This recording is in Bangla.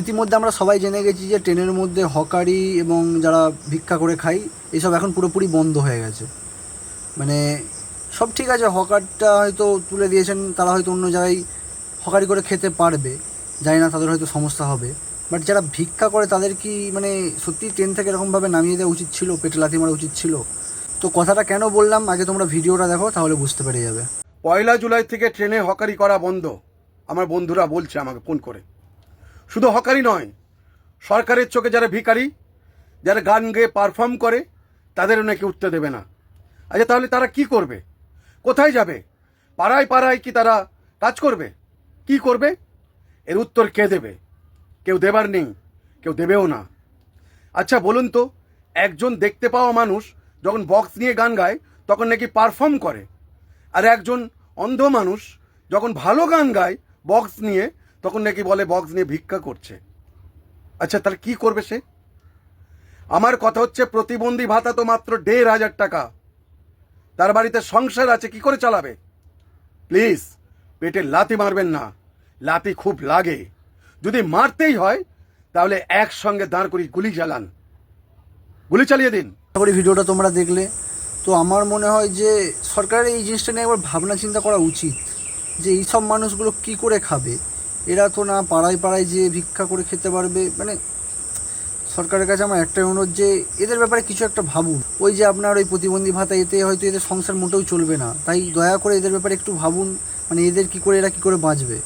ইতিমধ্যে আমরা সবাই জেনে গেছি যে ট্রেনের মধ্যে হকারি এবং যারা ভিক্ষা করে খাই এইসব এখন পুরোপুরি বন্ধ হয়ে গেছে। মানে সব ঠিক আছে, হকারটা হয়তো তুলে দিয়েছেন, তারা হয়তো অন্য জায়গায় হকারি করে খেতে পারবে, জানি না তাদের হয়তো সমস্যা হবে। বাট যারা ভিক্ষা করে তাদের কি মানে সত্যিই ট্রেন থেকে এরকমভাবে নামিয়ে দেওয়া উচিত ছিল, পেটে লাথি মারা উচিত ছিল? তো কথাটা কেন বললাম আগে তোমরা ভিডিওটা দেখো, তাহলে বুঝতে পেরে যাবে। 1 জুলাই থেকে ট্রেনে হকারি করা বন্ধ, আমার বন্ধুরা বলছে আমাকে ফোন করে। শুধু হকারি নয়, সরকারের চোখে যারা ভিখারি, যারা গান গেয়ে পারফর্ম করে, তাদেরও নাকি উঠতে দেবে না। আচ্ছা, তাহলে তারা কি করবে? কোথায় যাবে? পাড়ায় পাড়ায় কি তারা কাজ করবে? কি করবে? এর উত্তর কে দেবে? কেউ দেবার নেই, কেউ দেবেও না। আচ্ছা বলুন তো, একজন দেখতে পাওয়া মানুষ যখন বক্স নিয়ে গান গায় তখন নাকি পারফর্ম করে, আর একজন অন্ধ মানুষ যখন ভালো গান গায় বক্স নিয়ে তখন নাকি বলে বক্স নিয়ে ভিক্ষা করছে। আচ্ছা, তাহলে কি করবে সে? আমার কথা হচ্ছে, প্রতিবন্ধী ভাতা তো মাত্র 1,500 টাকা। তার বাড়িতে সংসার আছে, কি করে চালাবে? প্লিজ পেটে লাথি মারবেন না, লাথি খুব লাগে। যদি মারতেই হয় তাহলে একসঙ্গে দাঁড় করি গুলি চালান, গুলি চালিয়ে দিন। আশা করি ভিডিওটা তোমরা দেখলে। তো আমার মনে হয় যে সরকারের এই জিনিসটা নিয়ে একবার ভাবনা চিন্তা করা উচিত যে এই সব মানুষগুলো কি করে খাবে। এরা তো না পাড়ায় পাড়ায় যে ভিক্ষা করে খেতে পারবে। মানে সরকারের কাছে আমার একটাই অনুরোধ যে এদের ব্যাপারে কিছু একটা ভাবুন। ওই যে আপনার ওই প্রতিবন্ধী ভাতা, এতে হয়তো এদের সংসার মোটেও চলবে না, তাই দয়া করে এদের ব্যাপারে একটু ভাবুন। মানে এদের কি করে, এরা কি করে বাঁচবে।